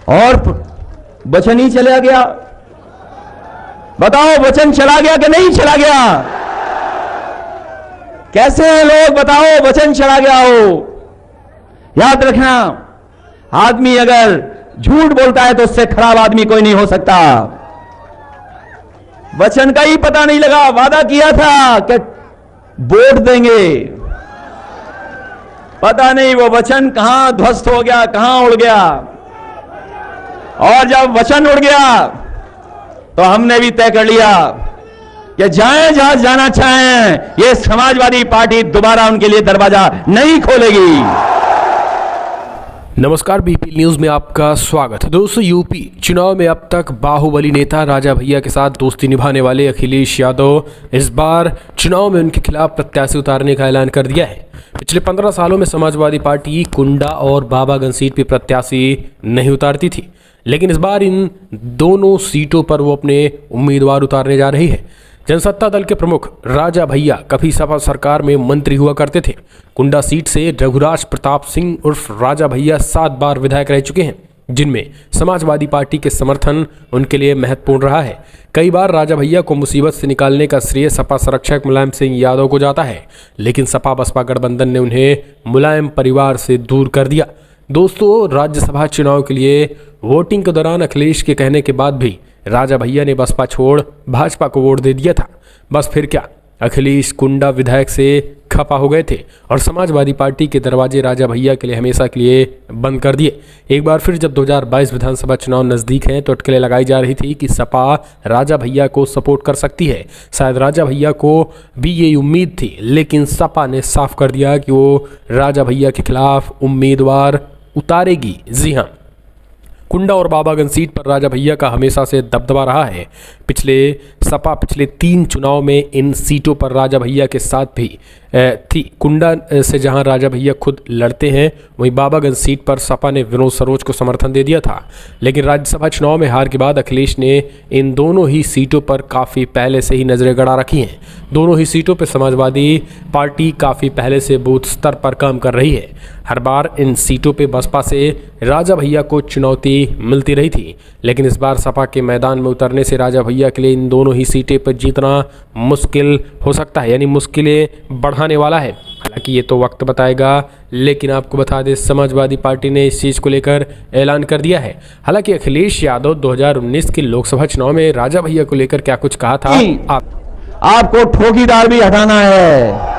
और वचन ही चला गया। बताओ वचन चला गया कि नहीं चला गया? कैसे हैं लोग? बताओ वचन चला गया हो। याद रखना, आदमी अगर झूठ बोलता है तो उससे खराब आदमी कोई नहीं हो सकता। वचन का ही पता नहीं लगा, वादा किया था कि वोट देंगे, पता नहीं वो वचन कहां ध्वस्त हो गया, कहां उड़ गया। और जब वचन उड़ गया तो हमने भी तय कर लिया कि जाएं जहां जाना चाहें, ये समाजवादी पार्टी दोबारा उनके लिए दरवाजा नहीं खोलेगी। नमस्कार, बीपी न्यूज में आपका स्वागत है। दोस्तों, यूपी चुनाव में अब तक बाहुबली नेता राजा भैया के साथ दोस्ती निभाने वाले अखिलेश यादव इस बार चुनाव में उनके खिलाफ प्रत्याशी उतारने का ऐलान कर दिया है। पिछले 15 सालों में समाजवादी पार्टी कुंडा और बाबागंज सीट पर प्रत्याशी नहीं उतारती थी, लेकिन इस बार इन दोनों सीटों पर वो अपने उम्मीदवार उतारने जा रही है। जनसत्ता दल के प्रमुख राजा भैया कभी सपा सरकार में मंत्री हुआ करते थे। कुंडा सीट से रघुराज प्रताप सिंह उर्फ राजा भैया 7 बार विधायक रह चुके हैं, जिनमें समाजवादी पार्टी के समर्थन उनके लिए महत्वपूर्ण रहा है। कई बार राजा भैया को मुसीबत से निकालने का श्रेय सपा संरक्षक मुलायम सिंह यादव को जाता है, लेकिन सपा बसपा गठबंधन ने उन्हें मुलायम परिवार से दूर कर दिया। दोस्तों, राज्यसभा चुनाव के लिए वोटिंग के दौरान अखिलेश के कहने के बाद भी राजा भैया ने बसपा छोड़ भाजपा को वोट दे दिया था। बस फिर क्या, अखिलेश कुंडा विधायक से खपा हो गए थे और समाजवादी पार्टी के दरवाजे राजा भैया के लिए हमेशा के लिए बंद कर दिए। एक बार फिर जब 2022 विधानसभा चुनाव नज़दीक हैं तो अटकलें लगाई जा रही थी कि सपा राजा भैया को सपोर्ट कर सकती है। शायद राजा भैया को भी ये उम्मीद थी, लेकिन सपा ने साफ कर दिया कि वो राजा भैया के खिलाफ उम्मीदवार उतारेगी। जी हाँ, कुंडा और बाबागंज सीट पर राजा भैया का हमेशा से दबदबा रहा है। सपा पिछले 3 चुनाव में इन सीटों पर राजा भैया के साथ भी थी। कुंडा से जहां राजा भैया खुद लड़ते हैं, वहीं बाबागंज सीट पर सपा ने विनोद सरोज को समर्थन दे दिया था। लेकिन राज्यसभा चुनाव में हार के बाद अखिलेश ने इन दोनों ही सीटों पर काफ़ी पहले से ही नजरें गड़ा रखी हैं। दोनों ही सीटों पर समाजवादी पार्टी काफ़ी पहले से बूथ स्तर पर काम कर रही है। हर बार इन सीटों पर बसपा से राजा भैया को चुनौती मिलती रही थी, लेकिन इस बार सपा के मैदान में उतरने से राजा भैया के लिए इन दोनों ही सीटें पर जीतना मुश्किल हो सकता है, यानी मुश्किलें बढ़ाने वाला है। हालांकि ये तो वक्त बताएगा, लेकिन आपको बता दें समाजवादी पार्टी ने इस चीज़ को लेकर ऐलान कर दिया है। हालांकि अखिलेश यादव 2019 के लोकसभा चुनाव में राजा भैया को लेकर क्या कुछ कहा था। आपको ठोकीदार भी हटाना है,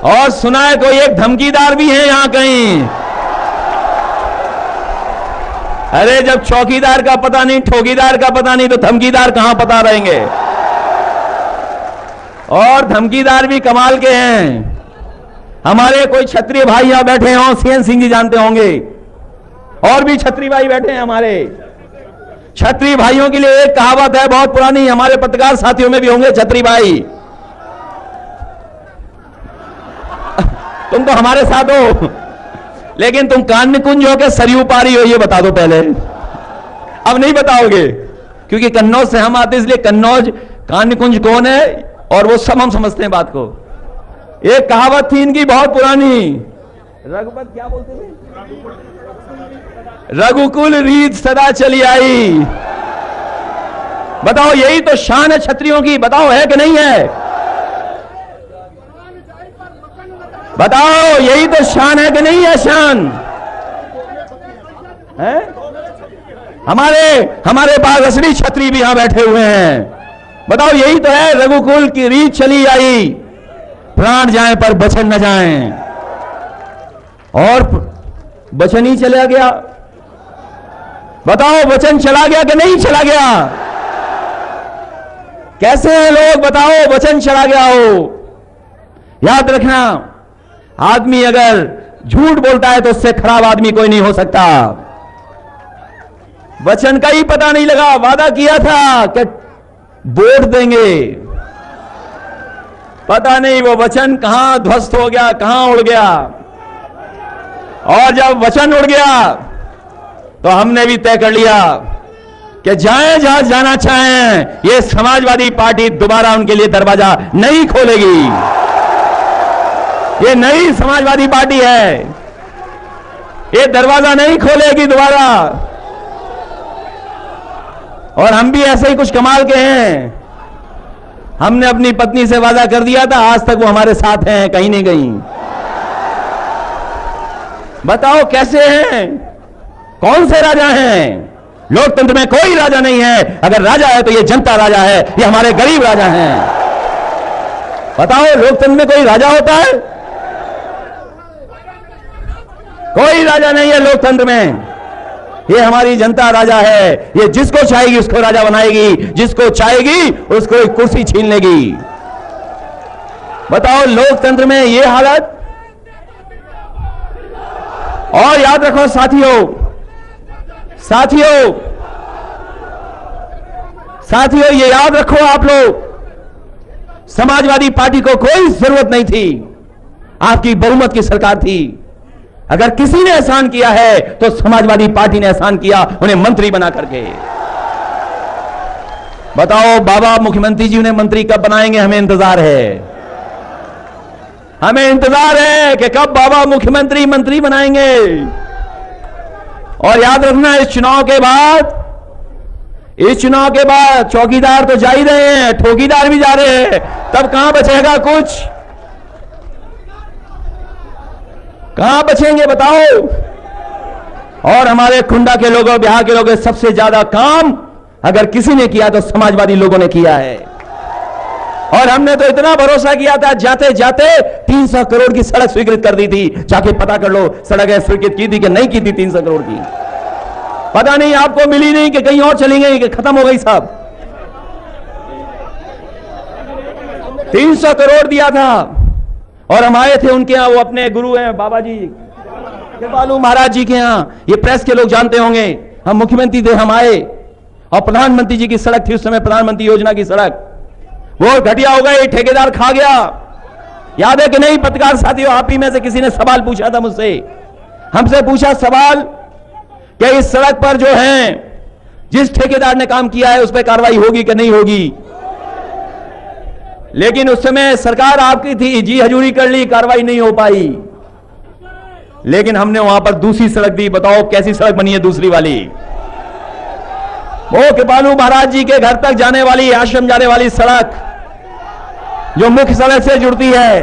और सुना है कोई एक धमकीदार भी है यहां कहीं। अरे जब चौकीदार का पता नहीं, ठोकीदार का पता नहीं, तो धमकीदार कहां पता रहेंगे। और धमकीदार भी कमाल के हैं। हमारे कोई क्षत्रिय भाई यहां बैठे हों, सीएन सिंह जी जानते होंगे, और भी क्षत्रिय भाई बैठे हैं। हमारे क्षत्रिय भाइयों के लिए एक कहावत है बहुत पुरानी, हमारे पत्रकार साथियों में भी होंगे क्षत्रिय भाई। तुम तो हमारे साथ हो, लेकिन तुम कान में कुंज हो के सरयू पारी हो, ये बता दो पहले। अब नहीं बताओगे, क्योंकि कन्नौज से हम आते, इसलिए कन्नौज कान कुंज कौन है और वो सब हम समझते हैं बात को। एक कहावत थी इनकी बहुत पुरानी, रघुपत क्या बोलते थे, रघुकुल रीत सदा चली आई। बताओ, यही तो शान है क्षत्रियों की। बताओ है कि नहीं है? बताओ, यही तो शान है कि नहीं है? शान है। हमारे पास असली क्षत्रिय भी यहां बैठे हुए हैं। बताओ, यही तो है, रघुकुल की रीत चली आई, प्राण जाए पर बचन न जाए। और वचन ही चला गया। बताओ, वचन चला गया कि नहीं चला गया? कैसे हैं लोग? बताओ वचन चला गया हो। याद रखना, आदमी अगर झूठ बोलता है तो उससे खराब आदमी कोई नहीं हो सकता। वचन का ही पता नहीं लगा, वादा किया था कि वोट देंगे, पता नहीं वो वचन कहां ध्वस्त हो गया, कहां उड़ गया। और जब वचन उड़ गया तो हमने भी तय कर लिया कि जाएं जहां जाना चाहें, ये समाजवादी पार्टी दोबारा उनके लिए दरवाजा नहीं खोलेगी। ये नई समाजवादी पार्टी है, ये दरवाजा नहीं खोलेगी दोबारा। और हम भी ऐसे ही कुछ कमाल के हैं। हमने अपनी पत्नी से वादा कर दिया था, आज तक वो हमारे साथ हैं, कहीं नहीं गई। बताओ कैसे हैं, कौन से राजा हैं? लोकतंत्र में कोई राजा नहीं है। अगर राजा है तो ये जनता राजा है, ये हमारे गरीब राजा हैं। बताओ लोकतंत्र में कोई राजा होता है? कोई राजा नहीं है लोकतंत्र में। ये हमारी जनता राजा है। ये जिसको चाहेगी उसको राजा बनाएगी, जिसको चाहेगी उसको एक कुर्सी छीन लेगी। बताओ लोकतंत्र में ये हालत। और याद रखो साथियों, साथियों, साथियों, ये याद रखो आप लोग, समाजवादी पार्टी को कोई जरूरत नहीं थी। आपकी बहुमत की सरकार थी। अगर किसी ने एहसान किया है तो समाजवादी पार्टी ने एहसान किया, उन्हें मंत्री बना करके। बताओ बाबा मुख्यमंत्री जी उन्हें मंत्री कब बनाएंगे? हमें इंतजार है। हमें इंतजार है कि कब बाबा मुख्यमंत्री मंत्री बनाएंगे। और याद रखना, इस चुनाव के बाद चौकीदार तो जा ही रहे हैं, ठोकीदार भी जा रहे हैं। तब कहां बचेगा कुछ? कहां बचेंगे बताओ? और हमारे खुंडा के लोगों, बिहार के लोगों, सबसे ज्यादा काम अगर किसी ने किया तो समाजवादी लोगों ने किया है। और हमने तो इतना भरोसा किया था, जाते जाते 300 करोड़ की सड़क स्वीकृत कर दी थी। जाके पता कर लो सड़क स्वीकृत की थी कि नहीं की थी 300 करोड़ की। पता नहीं आपको मिली नहीं कि कहीं और चली गई, कि खत्म हो गई साहब। 300 करोड़ दिया था। और हम आए थे उनके यहां, वो अपने गुरु हैं बाबा जी कृपालू महाराज जी के यहां। ये प्रेस के लोग जानते होंगे। हम मुख्यमंत्री थे, हम आए और प्रधानमंत्री जी की सड़क थी उस समय, प्रधानमंत्री योजना की सड़क, वो घटिया हो गई, ठेकेदार खा गया। याद है कि नहीं पत्रकार साथियों? आप ही में से किसी ने सवाल पूछा था मुझसे, हमसे पूछा सवाल कि इस सड़क पर जो है जिस ठेकेदार ने काम किया है उस पर कार्रवाई होगी कि नहीं होगी। लेकिन उस समय सरकार आपकी थी, जी हजूरी कर ली, कार्रवाई नहीं हो पाई। लेकिन हमने वहां पर दूसरी सड़क दी। बताओ कैसी सड़क बनी है दूसरी वाली? वो कृपालू महाराज जी के घर तक जाने वाली, आश्रम जाने वाली सड़क, जो मुख्य सड़क से जुड़ती है।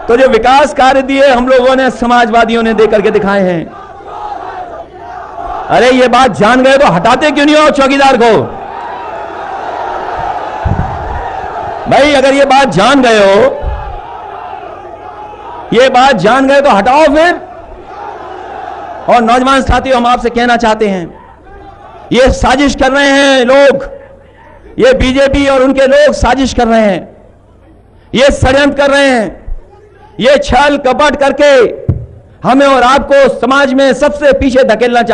तो जो विकास कार्य दिए हम लोगों ने, समाजवादियों ने दे करके दिखाए हैं। अरे ये बात जान गए तो हटाते क्यों नहीं हो चौकीदार को? भाई अगर ये बात जान गए हो, ये बात जान गए तो हटाओ फिर। और नौजवान साथियों, हम आपसे कहना चाहते हैं, ये साजिश कर रहे हैं लोग, ये बीजेपी और उनके लोग साजिश कर रहे हैं, ये षड्यंत्र कर रहे हैं, ये छल कपट करके हमें और आपको समाज में सबसे पीछे धकेलना चाहते हैं।